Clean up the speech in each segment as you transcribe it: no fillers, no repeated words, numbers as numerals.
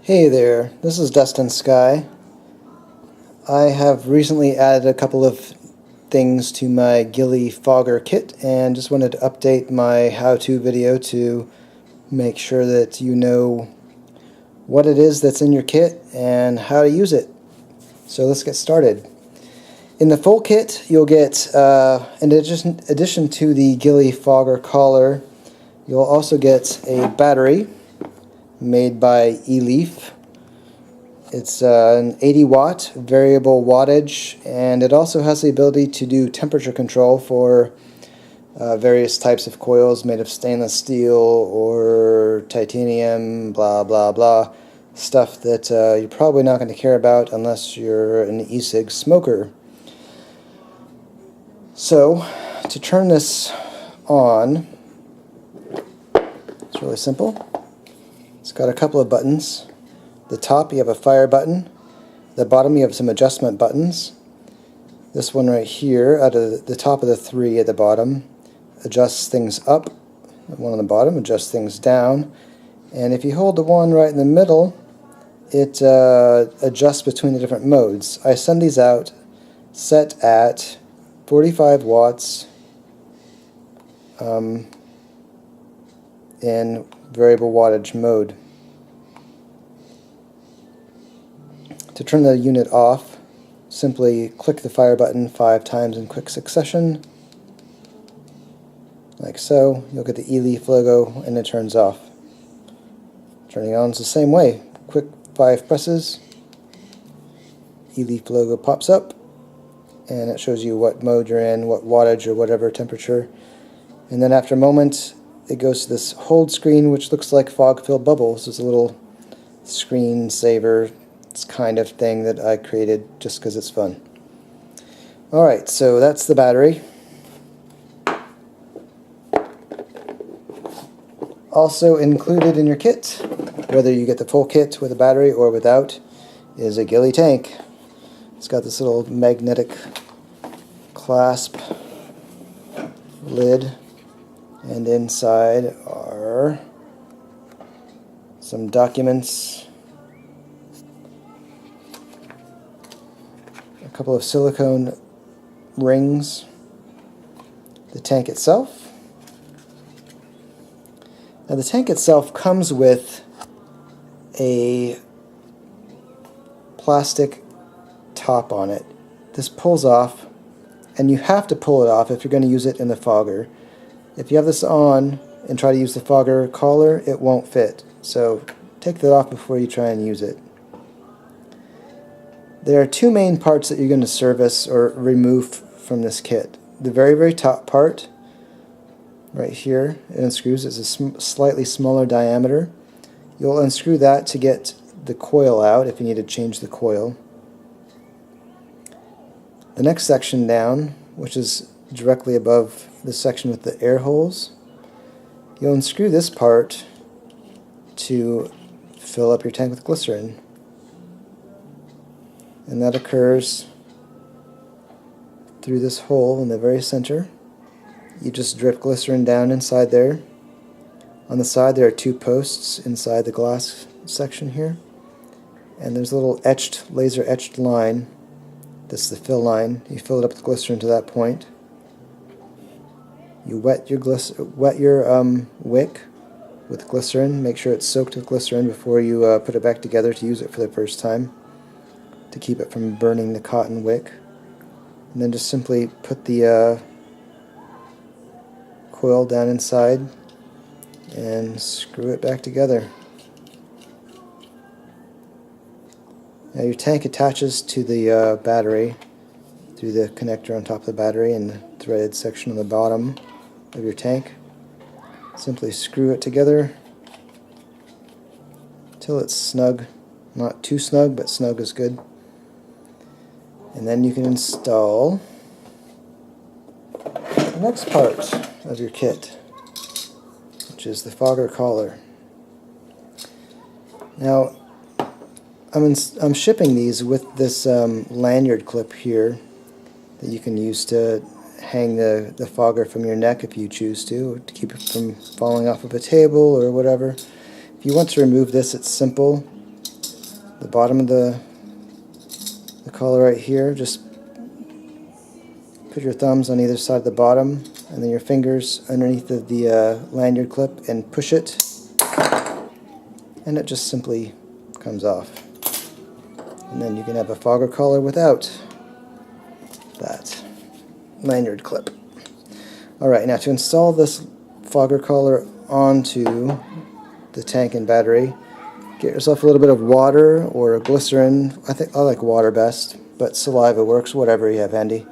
Hey there, this is Dustin Sky. I have recently added a couple of things to my Gille fogger kit and just wanted to update my how-to video to make sure that you know what it is that's in your kit and how to use it. So let's get started. In the full kit you'll get, in addition to the Gille fogger collar, you'll also get a battery made by eLeaf. It's an 80 watt variable wattage, and it also has the ability to do temperature control for various types of coils made of stainless steel or titanium, blah blah blah, stuff that you're probably not going to care about unless you're an e-cig smoker. So to turn this on, it's really simple. It's got a couple of buttons. The top you have a fire button. The bottom you have some adjustment buttons. This one right here, out of the top of the three at the bottom, adjusts things up. The one on the bottom adjusts things down. And if you hold the one right in the middle, it adjusts between the different modes. I send these out set at 45 watts in variable wattage mode. To turn the unit off, simply click the fire button 5 times in quick succession, like so. You'll get the eLeaf logo and it turns off. Turning on is the same way. Quick 5 presses, eLeaf logo pops up, and it shows you what mode you're in, what wattage or whatever temperature. And then after a moment, it goes to this hold screen, which looks like fog-filled bubbles. It's a little screen saver kind of thing that I created just because it's fun. Alright, so that's the battery. Also included in your kit, whether you get the full kit with a battery or without, is a Gille tank. It's got this little magnetic clasp lid, and inside are some documents, a couple of silicone rings, the tank itself. Now the tank itself comes with a plastic top on it. This pulls off, and you have to pull it off if you're going to use it in the fogger. If you have this on and try to use the fogger collar, it won't fit. So take that off before you try and use it. There are two main parts that you're going to service or remove from this kit. The very top part, right here, it unscrews. It's a slightly smaller diameter. You'll unscrew that to get the coil out if you need to change the coil. The next section down, which is directly above the section with the air holes, you'll unscrew this part to fill up your tank with glycerin. And that occurs through this hole in the very center. You just drip glycerin down inside there. On the side there are 2 posts inside the glass section here. And there's a little laser etched line. That's the fill line. You fill it up with glycerin to that point. You wet your wick with glycerin. Make sure it's soaked with glycerin before you put it back together to use it for the first time, to keep it from burning the cotton wick. And then just simply put the coil down inside and screw it back together. Now your tank attaches to the battery through the connector on top of the battery and the threaded section on the bottom of your tank. Simply screw it together till it's snug. Not too snug, but snug is good. And then you can install the next part of your kit, which is the fogger collar. Now, I'm shipping these with this lanyard clip here that you can use to hang the fogger from your neck if you choose to keep it from falling off of a table or whatever. If you want to remove this, it's simple. the bottom of the collar right here. Just put your thumbs on either side of the bottom and then your fingers underneath the lanyard clip and push it, and it just simply comes off. And then you can have a fogger collar without that lanyard clip. Alright, now to install this fogger collar onto the tank and battery, get yourself a little bit of water or glycerin. I like water best, but saliva works, whatever you have handy.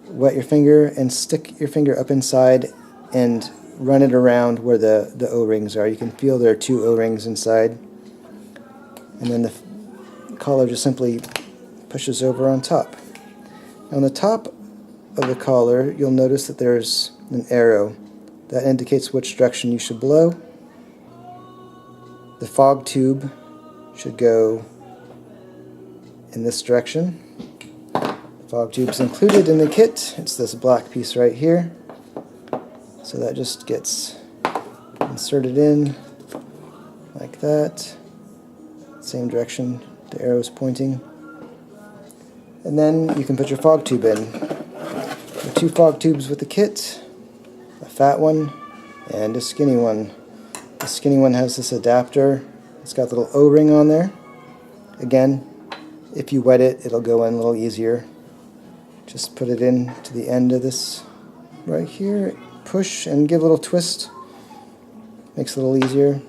Wet your finger and stick your finger up inside and run it around where the O-rings are. You can feel there are 2 O-rings inside. And then the collar just simply pushes over on top. Now on the top of the collar, you'll notice that there's an arrow that indicates which direction you should blow. The fog tube should go in this direction. Fog tube's included in the kit. It's this black piece right here. So that just gets inserted in like that. Same direction the arrow is pointing. And then you can put your fog tube in. There are 2 fog tubes with the kit, a fat one and a skinny one. The skinny one has this adapter. It's got a little O-ring on there. Again, if you wet it, it'll go in a little easier. Just put it in to the end of this right here, push and give a little twist. Makes it a little easier.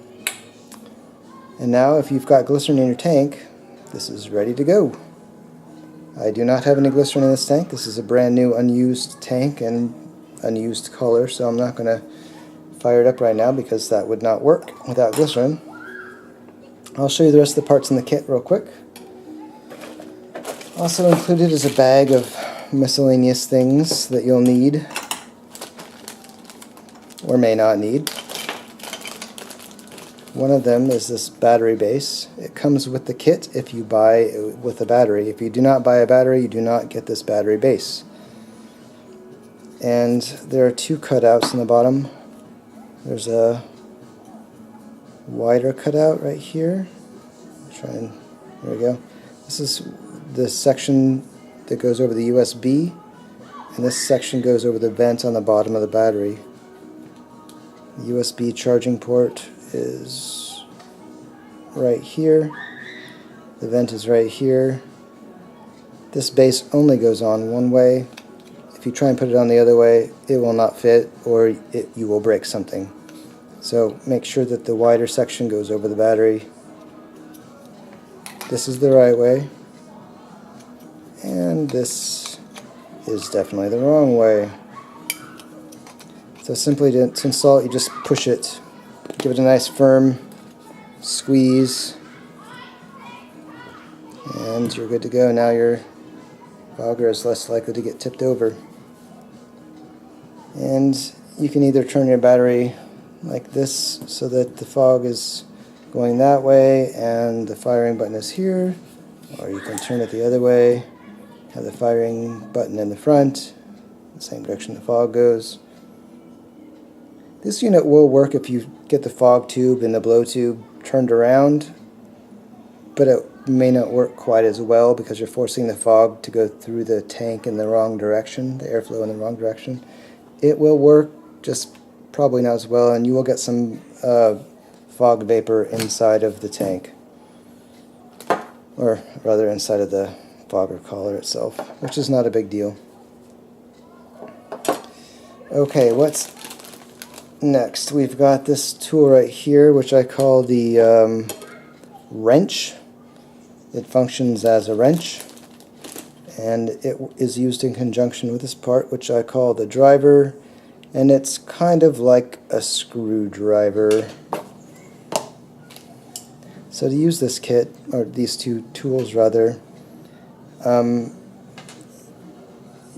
And now if you've got glycerin in your tank, this is ready to go. I do not have any glycerin in this tank. This is a brand new unused tank and unused collar, so I'm not going to fire it up right now because that would not work without glycerin. I'll show you the rest of the parts in the kit real quick. Also included is a bag of miscellaneous things that you'll need or may not need. One of them is this battery base. It comes with the kit if you buy with a battery. If you do not buy a battery, you do not get this battery base. And there are 2 cutouts in the bottom. There's a wider cutout right here. There we go. This is the section that goes over the USB, and this section goes over the vent on the bottom of the battery. The USB charging port is right here. The vent is right here. This base only goes on one way. If you try and put it on the other way, it will not fit, or you will break something. So make sure that the wider section goes over the battery. This is the right way, and this is definitely the wrong way. So simply to install it, you just push it, give it a nice firm squeeze, and you're good to go. Now your fogger is less likely to get tipped over. And you can either turn your battery like this so that the fog is going that way and the firing button is here, or you can turn it the other way, have the firing button in the front, the same direction the fog goes. This unit will work if you get the fog tube and the blow tube turned around, but it may not work quite as well because you're forcing the fog to go through the tank in the wrong direction, the airflow in the wrong direction. It will work, just probably not as well, and you will get some fog vapor inside of the tank, or rather inside of the fogger collar itself, which is not a big deal. Okay, what's next? We've got this tool right here, which I call the wrench. It functions as a wrench, and it is used in conjunction with this part, which I call the driver, and it's kind of like a screwdriver. So to use this kit, or these 2 tools rather,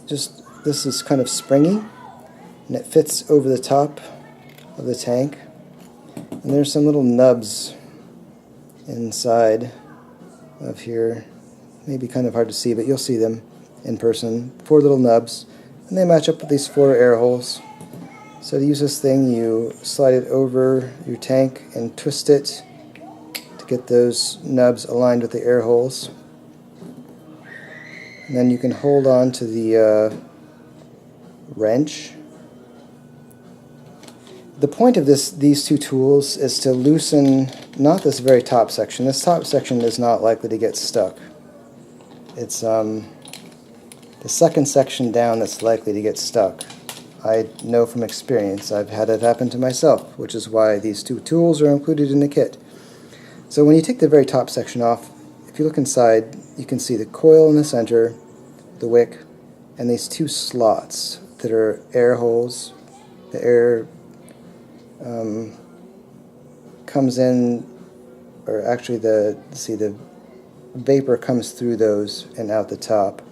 this is kind of springy, and it fits over the top of the tank, and there's some little nubs inside of here. Maybe kind of hard to see, but you'll see them in person. 4 little nubs, and they match up with these 4 air holes. So to use this thing, you slide it over your tank and twist it to get those nubs aligned with the air holes. And then you can hold on to the wrench. The point of these two tools is to loosen not this very top section. This top section is not likely to get stuck. It's the second section down that's likely to get stuck. I know from experience. I've had it happen to myself, which is why these two tools are included in the kit. So when you take the very top section off, if you look inside, you can see the coil in the center, the wick, and these two slots that are air holes. The air comes in, or actually the vapor comes through those and out the top.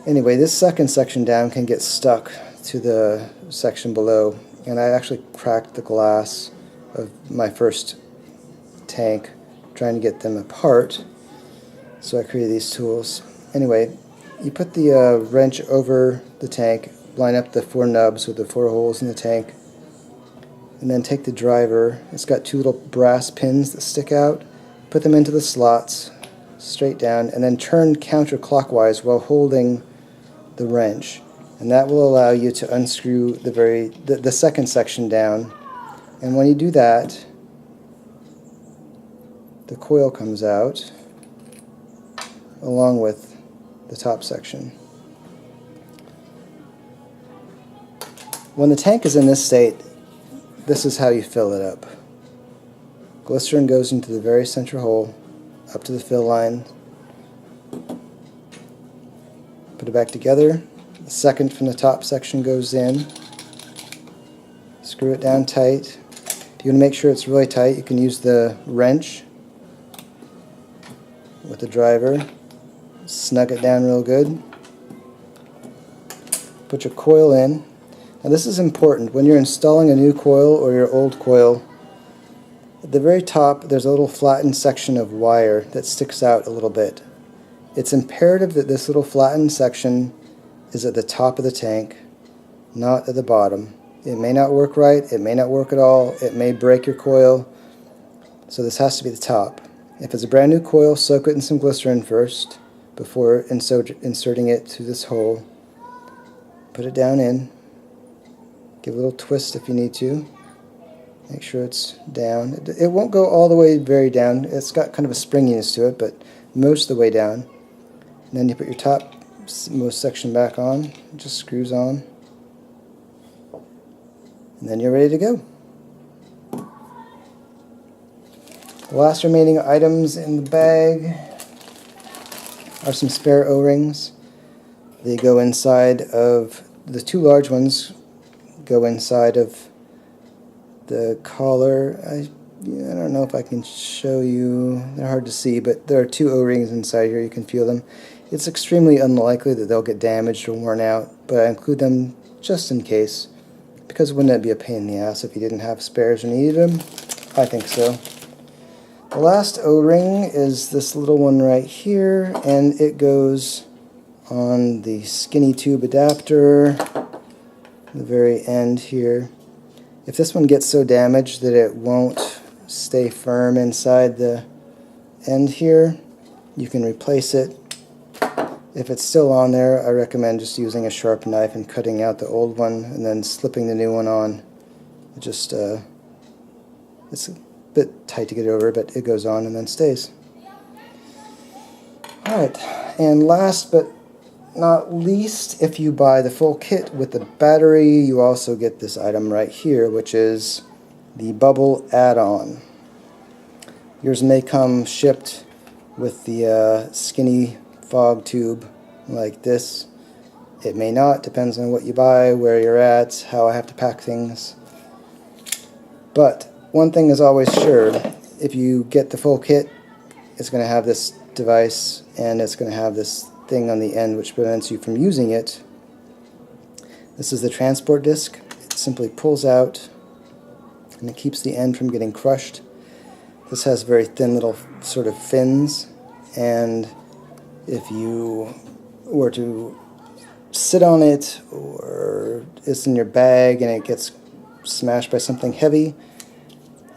Anyway, this second section down can get stuck to the section below, and I actually cracked the glass of my first tank trying to get them apart, so I created these tools. Anyway, you put the wrench over the tank, line up the 4 nubs with the 4 holes in the tank, and then take the driver. It's got 2 little brass pins that stick out. Put them into the slots straight down, and then turn counterclockwise while holding the wrench, and that will allow you to unscrew the second section down. And when you do that, the coil comes out along with the top section. When the tank is in this state, this is how you fill it up. Glycerin goes into the very center hole, up to the fill line. Put it back together. The second from the top section goes in. Screw it down tight. If you want to make sure it's really tight, you can use the wrench with the driver. Snug it down real good. Put your coil in. Now this is important. When you're installing a new coil or your old coil, at the very top there's a little flattened section of wire that sticks out a little bit. It's imperative that this little flattened section is at the top of the tank, not at the bottom. It may not work right, it may not work at all, it may break your coil, so this has to be the top. If it's a brand new coil, soak it in some glycerin first before inserting it through this hole. Put it down in. Give a little twist if you need to. Make sure it's down. It won't go all the way very down. It's got kind of a springiness to it, but most of the way down. And then you put your top most section back on. It just screws on. And then you're ready to go. The last remaining items in the bag are some spare O-rings. They go inside of, the 2 large ones go inside of the collar. I don't know if I can show you. They're hard to see, but there are 2 O-rings inside here. You can feel them. It's extremely unlikely that they'll get damaged or worn out, but I include them just in case, because wouldn't it be a pain in the ass if you didn't have spares or needed them? I think so. The last O-ring is this little one right here, and it goes on the skinny tube adapter, the very end here. If this one gets so damaged that it won't stay firm inside the end here, you can replace it. If it's still on there, I recommend just using a sharp knife and cutting out the old one and then slipping the new one on. It's a bit tight to get over, but it goes on and then stays. Alright, and last but not least, if you buy the full kit with the battery, you also get this item right here, which is the bubble add-on. Yours may come shipped with the skinny fog tube like this. It may not, depends on what you buy, where you're at, how I have to pack things. But one thing is always sure, if you get the full kit, it's going to have this device and it's going to have this thing on the end which prevents you from using it. This is the transport disc. It simply pulls out and it keeps the end from getting crushed. This has very thin little sort of fins, and if you were to sit on it or it's in your bag and it gets smashed by something heavy,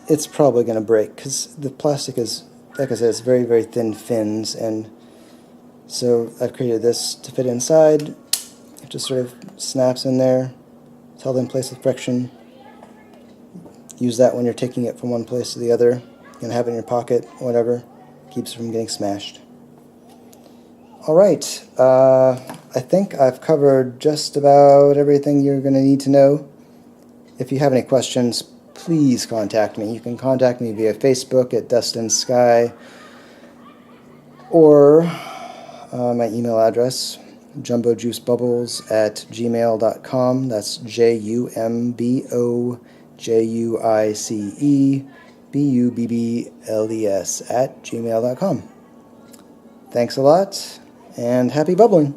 it's probably going to break because the plastic is, like I said, it's very, very thin fins, and so I've created this to fit inside. It just sort of snaps in there. It's held in place with friction. Use that when you're taking it from one place to the other. You can have it in your pocket, whatever. Keeps it from getting smashed. Alright, I think I've covered just about everything you're going to need to know. If you have any questions, please contact me. You can contact me via Facebook at Dustin Sky, or my email address, jumbojuicebubbles@gmail.com. That's JUMBOJUICEBUBBLES @gmail.com. Thanks a lot, and happy bubbling!